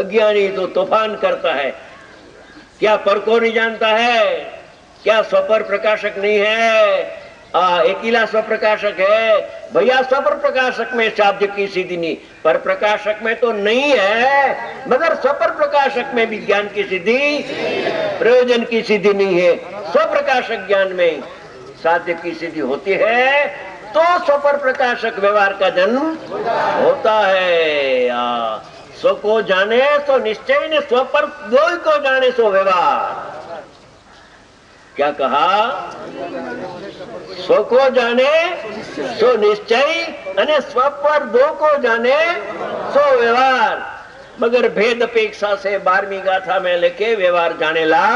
अज्ञानी तो तूफान करता है। क्या पर को नहीं जानता है? क्या स्वपर प्रकाशक नहीं है? अकेला स्वप्रकाशक है भैया। स्वपर प्रकाशक में साध्य की सिद्धि नहीं, पर प्रकाशक में तो नहीं है, मगर स्वपर प्रकाशक में भी ज्ञान की सिद्धि, प्रयोजन की सिद्धि नहीं है। स्वप्रकाशक ज्ञान में साध्य की सिद्धि होती है तो स्वपर प्रकाशक व्यवहार का जन्म होता है। स्व को जाने तो निश्चय ने, स्व पर दो को जाने सो व्यवहार। क्या कहा? स्व को जाने सो निश्चय अने स्व पर दो को जाने सो व्यवहार। मगर भेद अपेक्षा से 12वीं गाथा में लेके व्यवहार जाने ला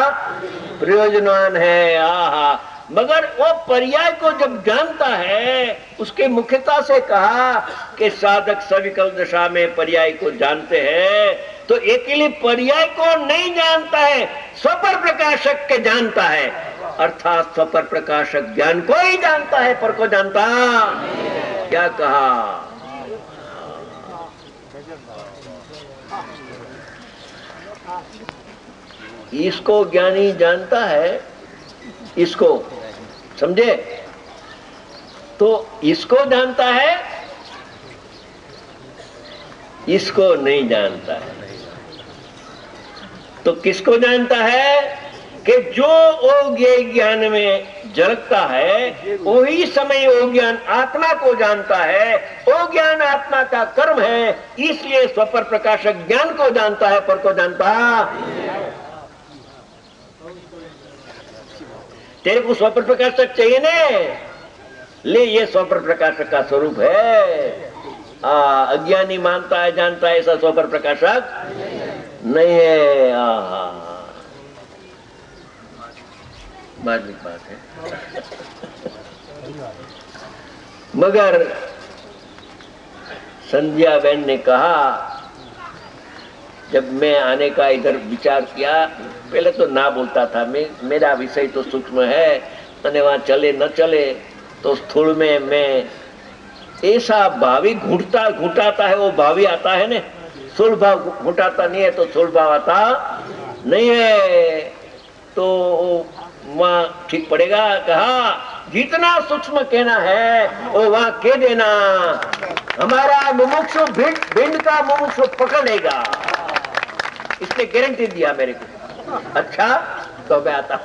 प्रयोजनवान है। आहा, मगर वो पर्याय को जब जानता है, उसके मुख्यता से कहा कि साधक सविकल दशा में पर्याय को जानते हैं, तो अकेले पर्याय को नहीं जानता है, स्वपर प्रकाशक के जानता है। अर्थात स्वपर प्रकाशक ज्ञान को ही जानता है, पर को जानता। क्या कहा? इसको ज्ञानी जानता है, इसको समझे? तो इसको जानता है, इसको नहीं जानता है। तो किसको जानता है? कि जो अज्ञेय ज्ञान में झलकता है वही समय वो ज्ञान आत्मा को जानता है। वो ज्ञान आत्मा का कर्म है, इसलिए स्वपर प्रकाशक ज्ञान को जानता है, पर को जानता। तेरे को स्वपर प्रकाशक चाहिए ने, ले, ये स्वपर प्रकाशक का स्वरूप है। अज्ञानी मानता है, जानता है, ऐसा स्वपर प्रकाशक नहीं है। मार्मिक बात है। मगर संध्या बहन ने कहा, जब मैं आने का इधर विचार किया, पहले तो ना बोलता था, मेरा विषय तो सूक्ष्म है, अने वहां चले न चले तो स्थूल में मैं ऐसा भावी घुटाता है, वो भावी आता है ने, स्थूल भाव घुटाता नहीं है तो स्थूल भाव आता नहीं है। तो वहाँ ठीक पड़ेगा। कहा जितना सूक्ष्म कहना है वो वहाँ कह देना, हमारा मुमुक्षु भिंड का मुमुक्षु पकड़ लेगा, इसने गारंटी दिया मेरे को। अच्छा, तो मैं आता।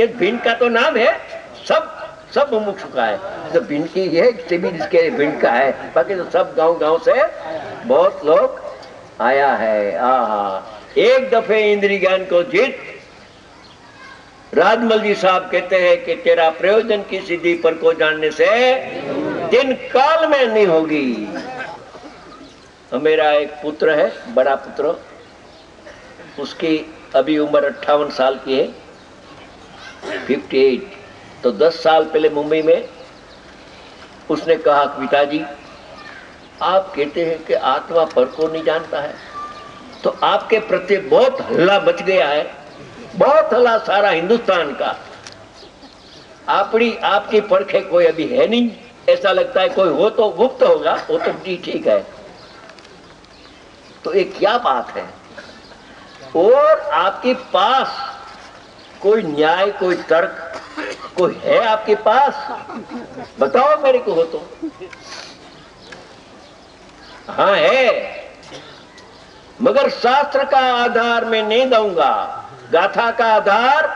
एक भिंड का तो नाम है, सब मुमुक्षु का है। तो भिंड की है, शिविर इसके भिंड का है, बाकी तो सब गांव से बहुत लोग आया है। आहा, एक दफे इंद्रिय ज्ञान को जीत, राजमल जी साहब कहते हैं कि तेरा प्रयोजन की सिद्धि पर को जानने से दिन काल में नहीं होगी। मेरा एक पुत्र है, बड़ा पुत्र, उसकी अभी उम्र 58 साल की है, 58। तो 10 साल पहले मुंबई में उसने कहा, पिताजी आप कहते हैं कि आत्मा पर को नहीं जानता है, तो आपके प्रति बहुत हल्ला बच गया है, बहुत हल्ला सारा हिंदुस्तान का। आपकी परखे कोई अभी है नहीं, ऐसा लगता है कोई हो तो गुप्त होगा, वो तो ठीक है। तो ये क्या बात है? और आपके पास कोई न्याय, कोई तर्क, कोई है आपके पास? बताओ मेरे को, हो तो। हाँ है, मगर शास्त्र का आधार मैं नहीं दूंगा, गाथा का आधार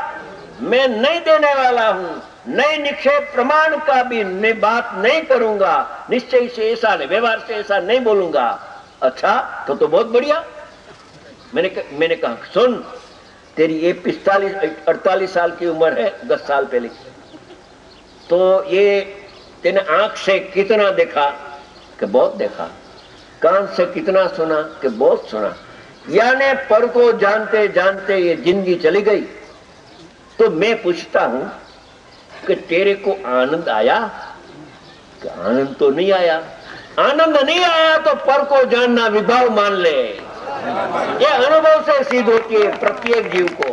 मैं नहीं देने वाला हूं, नए निक्षेप प्रमाण का भी मैं बात नहीं करूंगा, निश्चय से ऐसा नहीं, व्यवहार से ऐसा नहीं बोलूंगा। अच्छा, तो बहुत बढ़िया। मैंने कहा सुन, तेरी ये 48 साल की उम्र है, 10 साल पहले, तो ये तेने आंख से कितना देखा? कि बहुत देखा। कान से कितना सुना? कि बहुत सुना। यानी पर को जानते जानते ये जिंदगी चली गई। तो मैं पूछता हूं कि तेरे को आनंद आया? कि आनंद तो नहीं आया। आनंद नहीं आया तो पर को जानना विभाव मान ले। ये अनुभव से सिद्ध होती है प्रत्येक जीव को।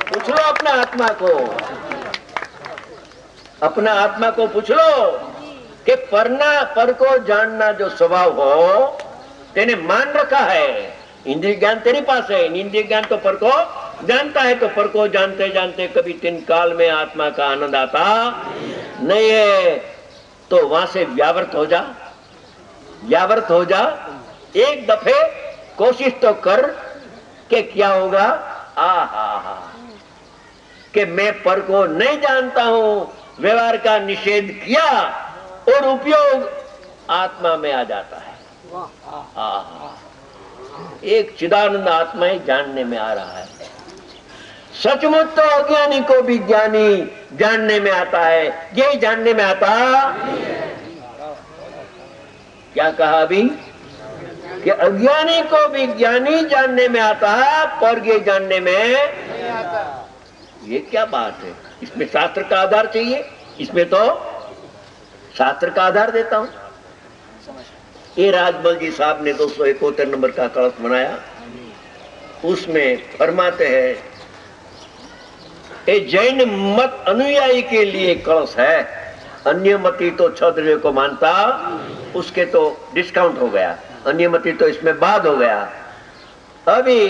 पूछ लो अपना आत्मा को, अपना आत्मा को पूछ लो कि पर को जानना जो स्वभाव हो, तेने मान रखा है। इंद्रिय ज्ञान तेरे पास है, इंद्रिय ज्ञान तो पर को जानता है, तो पर को जानते जानते कभी तीन काल में आत्मा का आनंद आता नहीं है। तो वहां से व्यावर्त हो जा, व्यावर्त हो जा। एक दफे कोशिश तो कर कि क्या होगा। आहा, कि मैं पर को नहीं जानता हूं, व्यवहार का निषेध किया और उपयोग आत्मा में आ जाता है। आहा, एक चिदानंद आत्मा ही जानने में आ रहा है। सचमुच तो अज्ञानी को भी ज्ञानी जानने में आता है, यही जानने में आता। क्या कहा अभी कि अज्ञानी को भी ज्ञानी जानने में आता है, पर ये जानने में नहीं आता। ये क्या बात है? इसमें शास्त्र का आधार चाहिए, इसमें तो शास्त्र का आधार देता हूं। ये राजमल जी साहब ने 271 नंबर का कलश बनाया, उसमें फरमाते हैं ये जैन मत अनुयायी के लिए कलश है, अन्य मती तो क्षत्रिय को मानता, उसके तो डिस्काउंट हो गया, अन्य मती तो इसमें बाद हो गया। अभी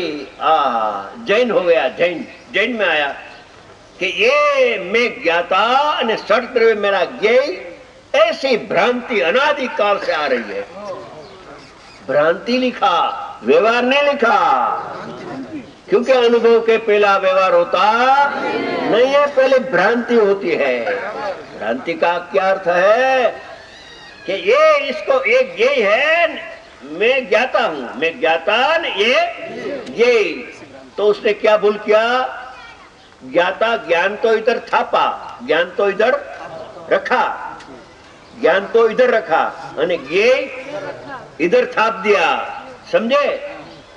जैन हो गया, जैन में आया कि ये मैं ज्ञाता और क्षत्रिय मेरा ज्ञेय, ऐसी भ्रांति अनादि काल से आ रही है। भ्रांति लिखा, व्यवहार नहीं लिखा, क्योंकि अनुभव के पहला व्यवहार होता नहीं है, पहले भ्रांति होती है। भ्रांति का क्या अर्थ है कि ये इसको एक यही है, मैं ज्ञाता हूं, मैं ज्ञाता, ये तो उसने क्या भूल किया? ज्ञाता ज्ञान तो इधर थापा, ज्ञान तो इधर रखा, ज्ञान तो इधर रखा, ये इधर थाप दिया, समझे?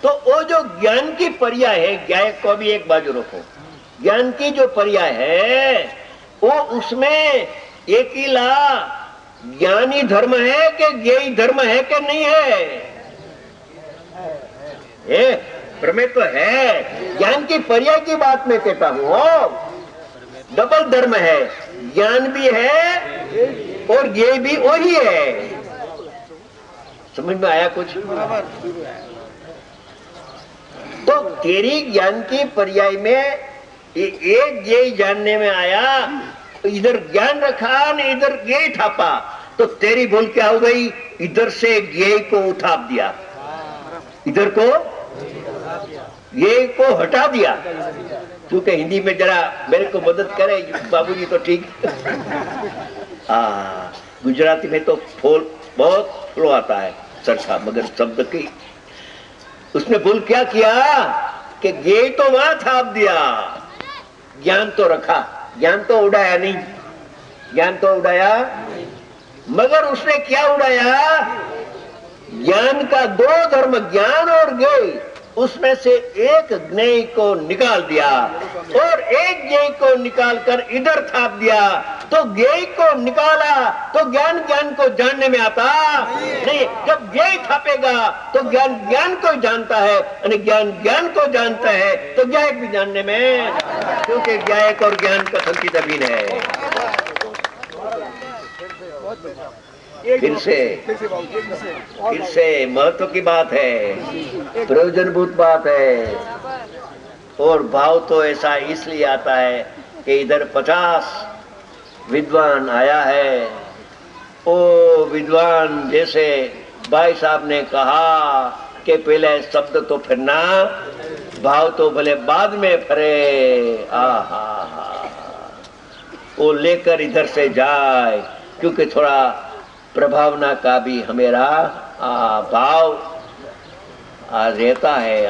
तो वो जो ज्ञान की पर्याय है, ज्ञाय को भी एक बाजू रखो, ज्ञान की जो पर्याय है वो उसमें एक ही ला ज्ञानी धर्म है कि ज्ञेय धर्म है कि नहीं है? प्रमेय तो है। ज्ञान की पर्याय की बात मैं कहता हूं, डबल धर्म है, ज्ञान भी है और ज्ञेय भी वही है। समझ में आया कुछ? तो तेरी ज्ञान की पर्याय में एक ज्ञेय जानने में आया, इधर ज्ञान रखा न इधर ज्ञेय थापा, तो तेरी भूल क्या हो गई? इधर से ज्ञेय को उठाप दिया, इधर को ज्ञेय को हटा दिया। क्योंकि हिंदी में जरा मेरे को मदद करे बाबूजी तो ठीक। गुजराती में तो बहुत फ्लो आता है सरखा, मगर शब्द की उसने भूल क्या किया कि ज्ञेय तो वहां थाप दिया, ज्ञान तो रखा, ज्ञान तो उड़ाया नहीं, ज्ञान तो उड़ाया, मगर उसने क्या उड़ाया? ज्ञान का दो धर्म, ज्ञान और ज्ञेय, उसमें से एक ज्ञेय को निकाल दिया और एक ज्ञेय को निकालकर इधर थाप दिया। तो ज्ञेय को निकाला तो ज्ञान ज्ञान को जानने में आता नहीं। जब ज्ञेय थापेगा तो ज्ञान ज्ञान को जानता है और ज्ञान ज्ञान को जानता है तो ज्ञायक भी जानने में, क्योंकि ज्ञायक और ज्ञान का संचित अभिन्न है। फिर से महत्व की बात है, प्रयोजनभूत बात है। और भाव तो ऐसा इसलिए आता है कि इधर 50 विद्वान आया है, ओ विद्वान जैसे भाई साहब ने कहा कि पहले शब्द तो फिरना, भाव तो भले बाद में फरे। वो लेकर इधर से जाए, क्योंकि थोड़ा प्रभावना का भी हमेरा भाव रहता है।